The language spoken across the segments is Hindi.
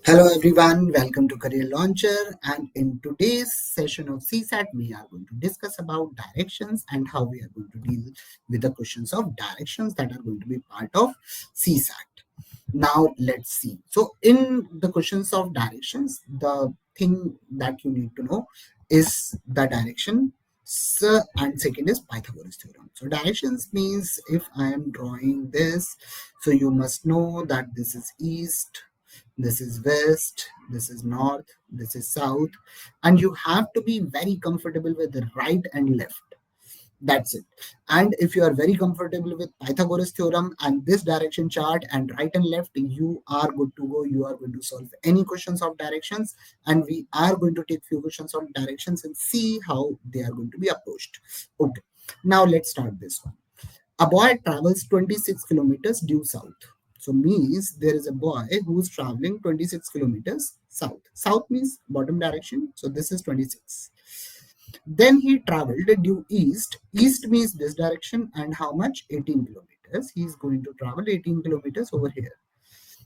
Hello everyone, welcome to Career Launcher, and in today's session of CSAT we are going to discuss about directions and how we are going to deal with the questions of directions that are going to be part of CSAT. Now let's see. So in the questions of directions, the thing that you need to know is the direction, and second is Pythagoras theorem. So directions means if I am drawing this, so you must know that this is east, this is west, this is north, this is south, and you have to be very comfortable with the right and left. That's it. And if you are very comfortable with Pythagoras theorem and this direction chart and right and left, you are good to go. You are going to solve any questions of directions, and we are going to take few questions of directions and see how they are going to be approached. Okay, now let's start this one. A boy travels 26 kilometers due south. So means there is a boy who is traveling 26 kilometers south. South means bottom direction. So this is 26. Then he traveled due east. East means this direction, and how much? 18 kilometers. He is going to travel 18 kilometers over here.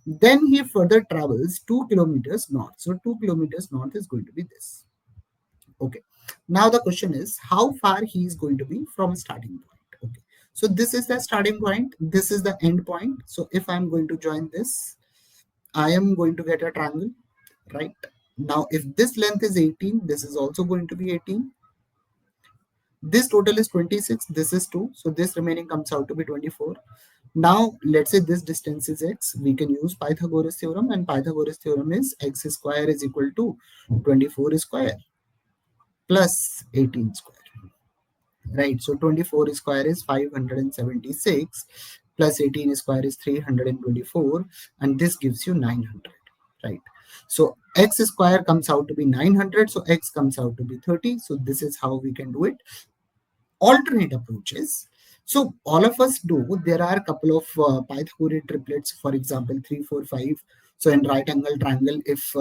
Then he further travels 2 kilometers north. So 2 kilometers north is going to be this. Okay. Now the question is how far he is going to be from starting point. Okay. So this is the starting point. This is the end point. So if I'm going to join this, I am going to get a triangle, right? Now, if this length is 18, this is also going to be 18. This total is 26. This is 2. So this remaining comes out to be 24. Now, let's say this distance is x. We can use Pythagoras theorem, and Pythagoras theorem is x square is equal to 24 square plus 18 square. Right, so 24 square is 576 plus 18 square is 324, and this gives you 900. Right, so x square comes out to be 900, so x comes out to be 30. So this is how we can do it. Alternate approaches, so all of us do. There are a couple of Pythagorean triplets, for example 3 4 5. So in right angle triangle, if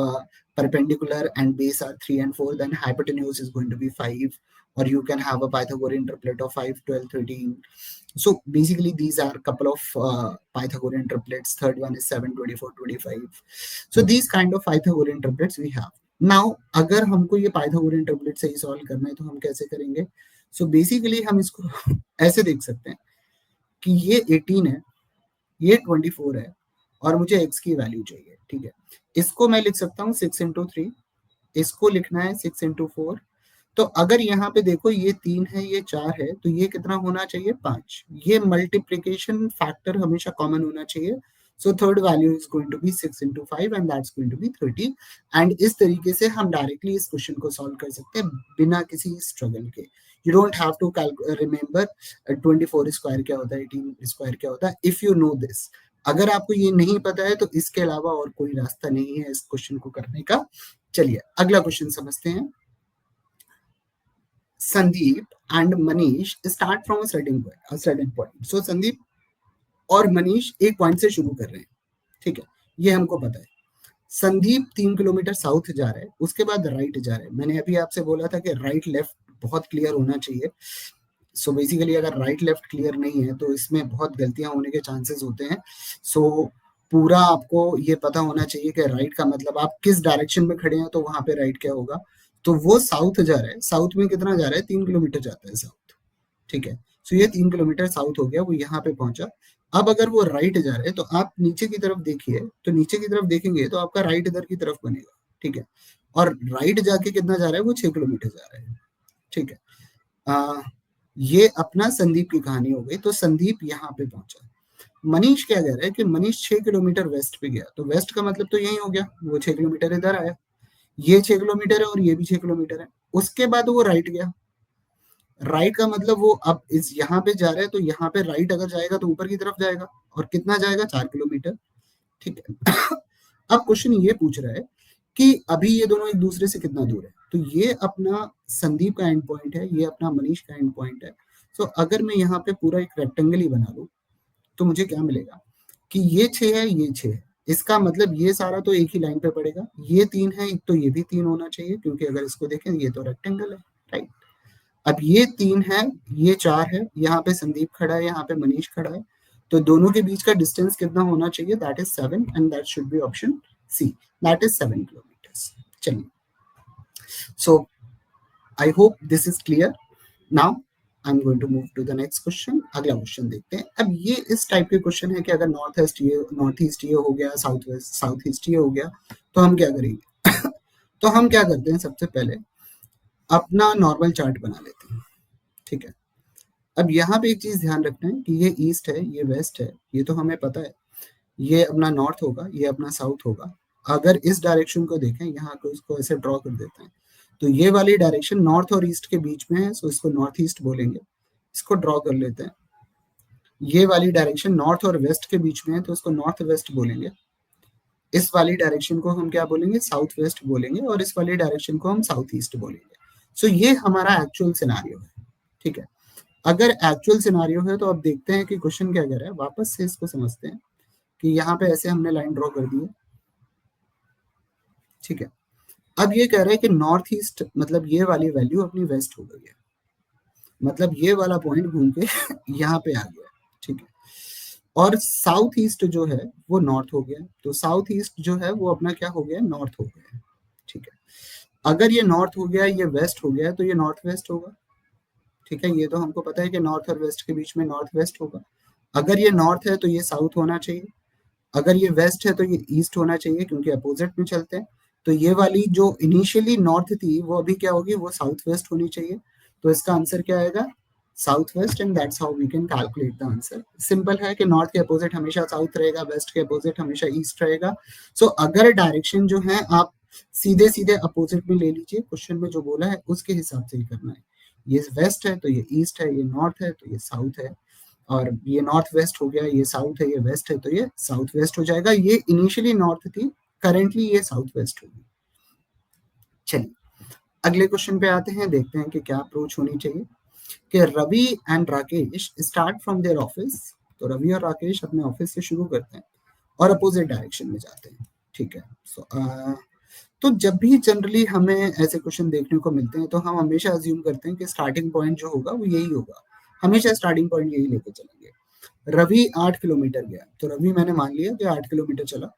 perpendicular and base are 3 and 4, then hypotenuse is going to be 5. Or you can have a Pythagorean triplet of 5 12 13. So basically these are a couple of Pythagorean triplets. Third one is 7 24 25. So these kind of Pythagorean triplets we have. Now अगर हमको ये Pythagorean triplet से ही solve करना है तो हम कैसे करेंगे? सो बेसिकली हम इसको ऐसे देख सकते हैं कि ये 18 है, ये 24 है, और मुझे x की वैल्यू चाहिए. ठीक है, इसको मैं लिख सकता हूँ 6 इंटू 3, इसको लिखना है 6 इंटू 4. तो अगर यहाँ पे देखो ये 3 है, ये 4 है, तो ये कितना होना चाहिए? 5. ये मल्टीप्लीकेशन फैक्टर हमेशा कॉमन होना चाहिए. So third value is going to be 6 into 5 and that's going to be 30. एंड इस तरीके से हम डायरेक्टली इस क्वेश्चन को सॉल्व कर सकते हैं बिना किसी स्ट्रगल के. You don't have to remember 24 square क्या होता है, 18 स्क्वायर क्या होता है. इफ यू नो दिस, अगर आपको ये नहीं पता है तो इसके अलावा और कोई रास्ता नहीं है इस क्वेश्चन को करने का. चलिए अगला क्वेश्चन समझते हैं. Sandeep and Manish start from a certain point. So Sandeep और मनीष एक पॉइंट से शुरू कर रहे हैं. ठीक है, ये हमको पता है. संदीप 3 किलोमीटर साउथ जा रहा है, उसके बाद राइट जा रहा है. मैंने अभी आपसे बोला था कि राइट लेफ्ट बहुत क्लियर होना चाहिए. सो बेसिकली अगर राइट लेफ्ट क्लियर नहीं है तो इसमें बहुत गलतियां होने के चांसेस होते हैं. सो पूरा आपको ये पता होना चाहिए कि राइट का मतलब आप किस डायरेक्शन में खड़े हैं, तो वहां पे राइट क्या होगा. तो वो साउथ जा रहा है. साउथ में कितना जा रहा है? 3 किलोमीटर जाता है साउथ. ठीक है, सो ये 3 किलोमीटर साउथ हो गया, वो यहाँ पे पहुंचा. अब अगर वो राइट जा रहे हैं तो आप नीचे की तरफ देखिए, तो नीचे की तरफ देखेंगे तो आपका राइट इधर की तरफ बनेगा. ठीक है, और राइट जाके कितना जा रहा है? वो 6 किलोमीटर जा रहा है. ठीक है, ये अपना संदीप की कहानी हो गई. तो संदीप यहाँ पे पहुंचा. मनीष क्या कह रहा है कि मनीष 6 किलोमीटर वेस्ट पे गया. तो वेस्ट का मतलब तो यही हो गया, वो 6 किलोमीटर इधर आया. ये 6 किलोमीटर है और ये भी 6 किलोमीटर है. उसके बाद वो राइट गया. राइट का मतलब वो अब इस यहाँ पे जा रहा है, तो यहाँ पे राइट अगर जाएगा तो ऊपर की तरफ जाएगा, और कितना जाएगा? 4 किलोमीटर. ठीक है. अब क्वेश्चन ये पूछ रहा है कि अभी ये दोनों एक दूसरे से कितना दूर है. तो ये अपना संदीप का एंड पॉइंट है, ये अपना मनीष का एंड पॉइंट है. सो अगर मैं यहाँ पे पूरा एक रेक्टेंगल ही बना लूं तो मुझे क्या मिलेगा कि ये 6 है, ये 6 है. इसका मतलब ये सारा तो एक ही लाइन पे पड़ेगा. ये 3 है तो ये भी 3 होना चाहिए, क्योंकि अगर इसको देखें ये तो रेक्टेंगल है. राइट, अब ये 3 है, ये 4 है, यहाँ पे संदीप खड़ा है, यहाँ पे मनीष खड़ा है. तो दोनों के बीच का डिस्टेंस कितना होना चाहिए? That is 7 and that should be option C, that is 7 kilometres. चलिए, so I hope this is clear. Now I am going to move to the next question. अगला क्वेश्चन देखते हैं। अब ये इस टाइप के क्वेश्चन है कि अगर नॉर्थ ईस्ट ये हो गया, साउथ वेस्ट साउथ ईस्ट ये हो गया, तो हम क्या करेंगे? तो हम क्या करते हैं, सबसे पहले अपना नॉर्मल चार्ट बना लेते हैं, ठीक है। अब यहाँ पे एक चीज ध्यान रखना है कि ये ईस्ट है, ये वेस्ट है, ये तो हमें पता है। ये अपना नॉर्थ होगा, ये अपना साउथ होगा। अगर इस डायरेक्शन को देखें, यहाँ को इसको ऐसे ड्रॉ कर देते हैं, तो ये वाली डायरेक्शन नॉर्थ और ईस्ट के बीच में है, सो इसको नॉर्थ ईस्ट बोलेंगे। इसको ड्रॉ कर लेते हैं। ये वाली डायरेक्शन नॉर्थ और वेस्ट के बीच में है, तो इसको नॉर्थ वेस्ट बोलेंगे। इस वाली डायरेक्शन को हम क्या बोलेंगे, साउथ वेस्ट बोलेंगे, और इस वाली डायरेक्शन को हम साउथ ईस्ट बोलेंगे। सो ये हमारा एक्चुअल सिनारियो है, ठीक है। अगर एक्चुअल सिनारियो है तो अब देखते हैं कि क्वेश्चन क्या कह रहा है। वापस से इसको समझते हैं कि यहाँ पे ऐसे हमने लाइन ड्रॉ कर दी है, ठीक है। अब ये कह रहा है कि नॉर्थ ईस्ट मतलब ये वाली वैल्यू अपनी वेस्ट हो गई है, मतलब ये वाला पॉइंट घूम के यहाँ पे आ गया, ठीक है। और साउथ ईस्ट जो है वो नॉर्थ हो गया, तो साउथ ईस्ट जो है वो अपना क्या हो गया, नॉर्थ हो गया, ठीक है। अगर ये नॉर्थ हो गया, ये वेस्ट हो गया, तो ये नॉर्थ वेस्ट होगा, ठीक है। ये तो हमको पता है कि नॉर्थ और वेस्ट के बीच में नॉर्थ वेस्ट होगा। अगर ये नॉर्थ है तो ये साउथ होना चाहिए, अगर ये वेस्ट है तो ये ईस्ट होना चाहिए, क्योंकि अपोजिट में चलते हैं। तो ये वाली जो इनिशियली नॉर्थ थी वो अभी क्या होगी, वो साउथ वेस्ट होनी चाहिए। तो इसका आंसर क्या आएगा, south west, and that's how we can calculate the answer. Simple है कि नॉर्थ के अपोजिट हमेशा साउथ रहेगा, वेस्ट के अपोजिट हमेशा ईस्ट रहेगा। सो अगर डायरेक्शन जो है आप सीधे सीधे अपोजिट में ले लीजिए, क्वेश्चन में जो बोला है उसके हिसाब से ही करना है। ये वेस्ट है तो ये ईस्ट है, ये नॉर्थ है तो ये साउथ है, और ये नॉर्थ वेस्ट हो गया, ये साउथ है, ये वेस्ट है, तो ये साउथ वेस्ट हो जाएगा। ये इनिशियली नॉर्थ थी, करेंटली ये साउथ वेस्ट होगी। चलिए अगले क्वेश्चन पे आते हैं, देखते हैं कि क्या अप्रोच होनी चाहिए। कि Ravi and Rakesh start from their office, तो रवि और राकेश अपने ऑफिस से शुरू करते हैं और अपोजिट डायरेक्शन में जाते हैं, ठीक है। तो जब भी जनरली हमें ऐसे क्वेश्चन देखने को मिलते हैं तो हम हमेशा अज्यूम करते हैं कि स्टार्टिंग पॉइंट जो होगा वो यही होगा, हमेशा स्टार्टिंग पॉइंट यही लेके चलेंगे। रवि 8 किलोमीटर गया, तो रवि मैंने मान लिया कि 8 किलोमीटर चला।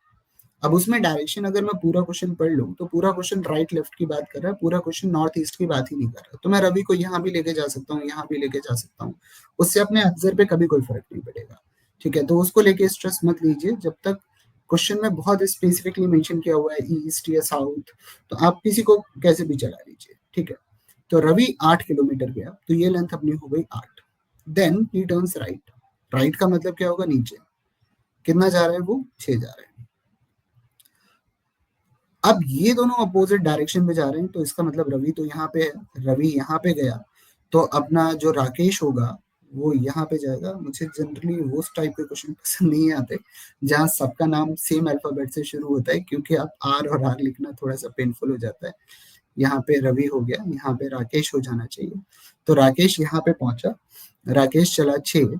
अब उसमें डायरेक्शन अगर मैं पूरा क्वेश्चन पढ़ लूँ तो पूरा क्वेश्चन राइट लेफ्ट की बात कर रहा है, पूरा क्वेश्चन नॉर्थ ईस्ट की बात ही नहीं कर रहा। तो मैं रवि को यहाँ भी लेके जा सकता हूँ, यहाँ भी लेके जा सकता हूँ, उससे अपने आंसर पे कभी कोई फर्क नहीं पड़ेगा, ठीक है। तो उसको लेके स्ट्रेस मत लीजिए, जब तक क्वेश्चन में बहुत स्पेसिफिकली मेंशन किया हुआ है ईस्ट या साउथ, तो आप किसी को कैसे भी चला लीजिए, ठीक है। तो रवि 8 किलोमीटर गया, तो ये लेंथ अपनी हो गई 8। Then he turns right, right का मतलब क्या होगा, नीचे। कितना जा रहा है वो, 6 जा रहा है। अब ये दोनों अपोजिट डायरेक्शन में जा रहे हैं, तो इसका मतलब रवि तो यहाँ पे है, रवि यहाँ पे गया, तो अपना जो राकेश होगा वो यहाँ पे जाएगा। मुझे जनरली वो टाइप के क्वेश्चन पसंद नहीं आते जहाँ सबका नाम सेम अल्फाबेट से शुरू होता है, क्योंकि आप आर और आर लिखना थोड़ा सा पेनफुल हो जाता है। यहाँ पे रवि हो गया, यहाँ पे राकेश हो जाना चाहिए। तो राकेश यहाँ पे पहुंचा, राकेश चला 6,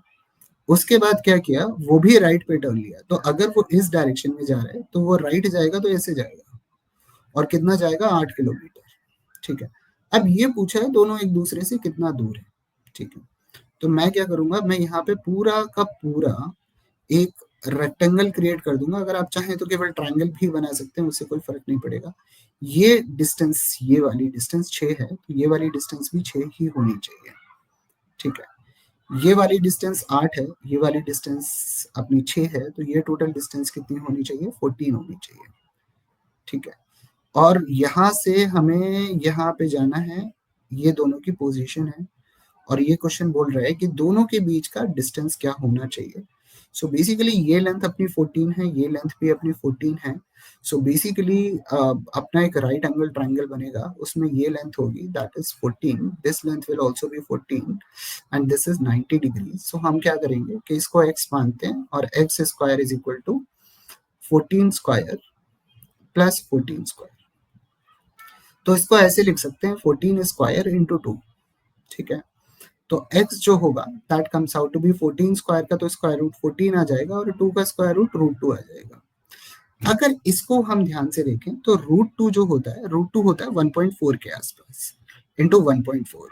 उसके बाद क्या किया, वो भी राइट पे टर्न लिया। तो अगर वो इस डायरेक्शन में जा रहा है तो वो राइट जाएगा, तो ऐसे जाएगा, और कितना जाएगा, 8 किलोमीटर, ठीक है। अब ये पूछा है दोनों एक दूसरे से कितना दूर है, ठीक है। तो मैं क्या करूंगा, मैं यहाँ पे पूरा का पूरा एक रेक्टेंगल क्रिएट कर दूंगा। अगर आप चाहें तो केवल ट्रायंगल भी बना सकते हैं, उससे कोई फर्क नहीं पड़ेगा। ये डिस्टेंस, ये वाली डिस्टेंस 6 है, तो ये वाली डिस्टेंस भी 6 ही होनी चाहिए, ठीक है। ये वाली डिस्टेंस 8 है, ये वाली डिस्टेंस अपनी 6 है, तो ये टोटल डिस्टेंस कितनी होनी चाहिए, 14 होनी चाहिए, ठीक है। और यहाँ से हमें यहाँ पे जाना है, ये दोनों की पोजीशन है, और ये क्वेश्चन बोल रहा है कि दोनों के बीच का डिस्टेंस क्या होना चाहिए। सो बेसिकली ये लेंथ अपनी 14 है, ये लेंथ भी अपनी 14 है। सो बेसिकली अपना एक राइट एंगल ट्रायंगल बनेगा, उसमें ये लेंथ होगी, that is 14, this length will also be 14, and this is 90 degree. So हम क्या करेंगे कि इसको x मानते हैं, और x square is equal to 14 square plus 14 square. तो इसको ऐसे लिख सकते हैं, 14 स्क्वायर इंटू 2, ठीक है। तो x जो होगा that comes out to be 14 square का तो स्क्वायर रूट 14 आ जाएगा, और 2 का स्क्वायर रूट रूट 2 आ जाएगा। अगर इसको हम ध्यान से देखें तो रूट 2 जो होता है, रूट 2 होता है 1.4 के आसपास इंटू 1.4।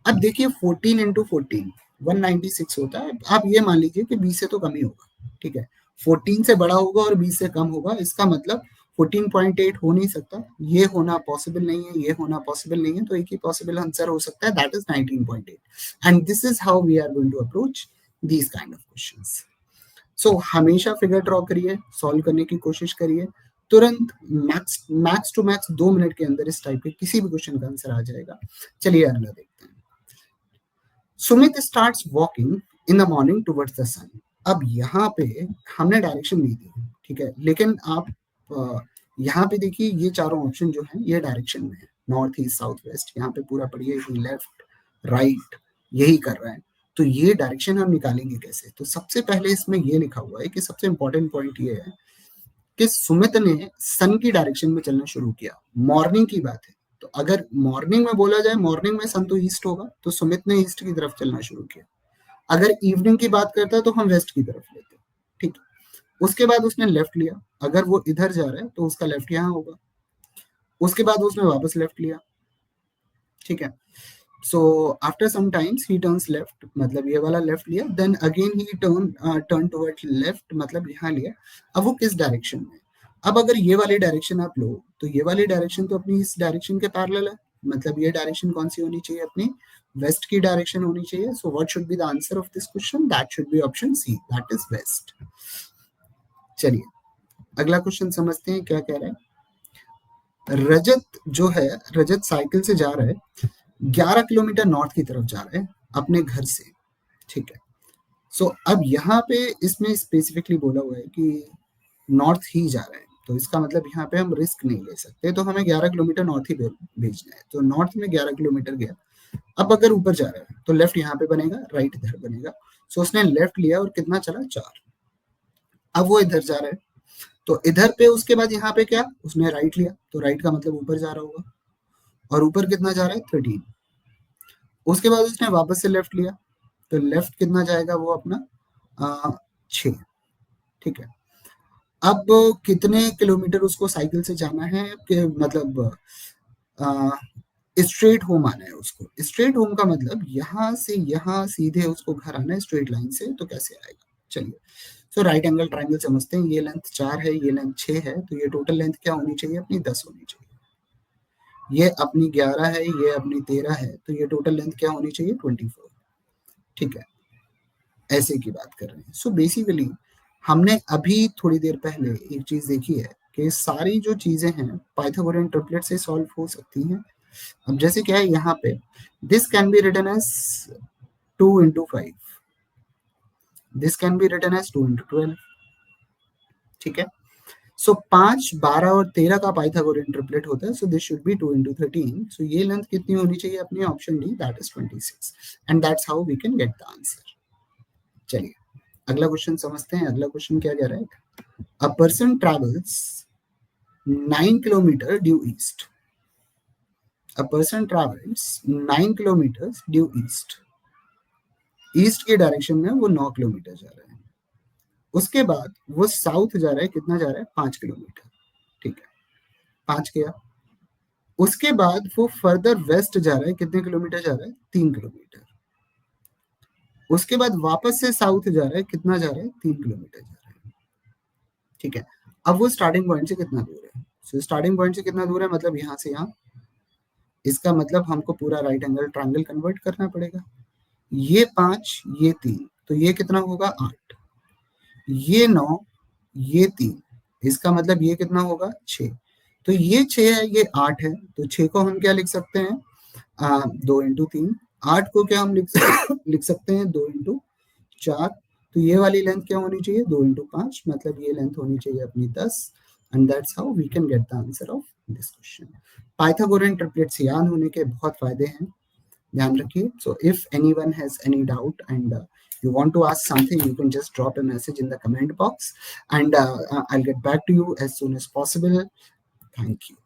अब देखिए 14 इंटू 14 196 होता है। आप ये मान लीजिए कि 20 से तो कम ही होगा, ठीक है। 14 से बड़ा होगा और 20 से कम होगा, इसका मतलब 14.8 हो नहीं सकता, ये होना पॉसिबल नहीं है, ये होना पॉसिबल नहीं है, तो एक ही पॉसिबल आंसर हो सकता है, that is 19.8 and this is how we are going to approach these kind of questions. So हमेशा फिगर ड्रॉ करिए, सॉल्व करने की कोशिश करिए, तुरंत मैक्स टू मैक्स 2 मिनट के अंदर इस टाइप के किसी भी क्वेश्चन का आंसर आ जाएगा। चलिए अगला देखते हैं। Sumit starts walking in the morning towards the sun. अब यहाँ पे हमने डायरेक्शन नहीं दी, ठीक है, लेकिन आप यहाँ पे देखिए ये चारों ऑप्शन जो है ये डायरेक्शन में है, नॉर्थ ईस्ट साउथ वेस्ट, यहाँ पे पूरा पढ़िए लेफ्ट राइट यही कर रहा है, तो ये डायरेक्शन हम निकालेंगे कैसे? तो सबसे पहले इसमें ये लिखा हुआ है कि सबसे इंपॉर्टेंट पॉइंट ये है कि सुमित ने सन की डायरेक्शन में चलना शुरू किया, मॉर्निंग की बात है, तो अगर मॉर्निंग में बोला जाए, मॉर्निंग में सन तो ईस्ट होगा, तो सुमित ने ईस्ट की तरफ चलना शुरू किया। अगर इवनिंग की बात करता है तो हम वेस्ट की तरफ लेते हैं, ठीक है। उसके बाद उसने लेफ्ट लिया, अगर वो इधर जा रहा है तो उसका लेफ्ट यहाँ होगा, उसके बाद उसने वापस लेफ्ट लिया, ठीक है। So after some times he turns left, मतलब ये वाला लेफ्ट लिया, then again he turn towards left, मतलब यहाँ लिया। अब वो किस डायरेक्शन में? अब अगर ये वाली डायरेक्शन आप लो तो ये वाली डायरेक्शन तो अपनी इस डायरेक्शन के पैरेलल है, मतलब ये डायरेक्शन कौन सी होनी चाहिए? अपनी वेस्ट की डायरेक्शन होनी चाहिए। So what should be the answer of this question? That should be option C, that is west. चलिए अगला क्वेश्चन समझते हैं क्या कह रहा है। रजत जो है, रजत साइकिल से जा रहा है, 11 किलोमीटर नॉर्थ की तरफ जा रहा है अपने घर से, ठीक है। सो अब यहाँ पे इसमें स्पेसिफिकली बोला हुआ है कि नॉर्थ ही जा रहा है, तो इसका मतलब यहाँ पे हम रिस्क नहीं ले सकते, तो हमें 11 किलोमीटर नॉर्थ ही भेजना है, तो नॉर्थ में 11 किलोमीटर गया। अब अगर ऊपर जा रहा है तो लेफ्ट यहाँ पे बनेगा, राइट इधर बनेगा। सो उसने लेफ्ट लिया और कितना चला? 4। अब वो इधर जा रहा है, तो इधर पे उसके बाद यहाँ पे क्या? उसने राइट लिया, तो राइट का मतलब ऊपर जा रहा होगा, और ऊपर कितना जा रहा है? 13। उसके बाद उसने वापस से लेफ्ट लिया, तो लेफ्ट कितना जाएगा वो अपना? 6, ठीक है। अब कितने किलोमीटर उसको साइकिल से जाना है कि मतलब स्ट्रेट होम आना है उसको। स्ट्रेट होम का मतलब यहाँ से यहाँ सीधे उसको घर आना है स्ट्रेट लाइन से, तो कैसे आएगा? चलिए, सो राइट एंगल ट्राइंगल समझते हैं। ये लेंथ 4 है, ये लेंथ 6 है, तो ये टोटल लेंथ क्या होनी चाहिए? अपनी 10 होनी चाहिए। ये अपनी 11 है, ये अपनी 13 है, तो ये टोटल लेंथ क्या होनी चाहिए? 24, ठीक है। ऐसे की बात कर रहे हैं। सो बेसिकली हमने अभी थोड़ी देर पहले एक चीज देखी है कि सारी जो चीजें हैं पाइथागोरियन ट्रिपलेट से सॉल्व हो सकती हैं। अब जैसे क्या है यहाँ पे, this can be written as 2 into 5, this can be written as 2 into 12, ठीक है। सो 5, 12 और 13 का पाइथागोरियन ट्रिपलेट होता है, so this should be 2 into 13। सो ये लेंथ कितनी होनी चाहिए अपनी? Option D, that is 26, and that's how we can get the answer. चलिए अगला क्वेश्चन समझते हैं। अगला क्वेश्चन क्या कह रहा है? A person travels 9 kilometre due east. A person travels 9 kilometre due east. East की डायरेक्शन में वो 9 किलोमीटर जा रहा है। उसके बाद वो साउथ जा रहा है, कितना जा रहा है? 5 किलोमीटर, ठीक है, 5 गया। उसके बाद वो फर्दर वेस्ट जा रहा है, कितने किलोमीटर जा रहा है? 3 किलोमीटर। उसके बाद वापस से साउथ जा रहा है, कितना जा रहा है? 3 किलोमीटर जा रहा है, ठीक है। अब वो स्टार्टिंग पॉइंट से कितना दूर है? सो स्टार्टिंग पॉइंट से कितना दूर है? मतलब यहाँ से यहाँ, इसका मतलब हमको पूरा राइट एंगल ट्रायंगल कन्वर्ट करना पड़ेगा। ये 5, ये 3, तो ये कितना होगा? 8, ये 9, ये 3, इसका मतलब ये कितना होगा? 6। तो ये 6 है, ये 8 है, तो 6 को हम क्या लिख सकते हैं? 2 into 3। 8 को क्या हम लिख सकते हैं? 2 into 4। तो ये वाली लेंथ क्या होनी चाहिए? 2 into 5, मतलब ये लेंथ होनी चाहिए अपनी 10, and that's how we can get the answer of this question. Pythagorean triplets याद होने के बहुत फायदे हैं, ध्यान रखिए। So if anyone has any doubt and you want to ask something, you can just drop a message in the comment box, and I'll get back to you as soon as possible. Thank you.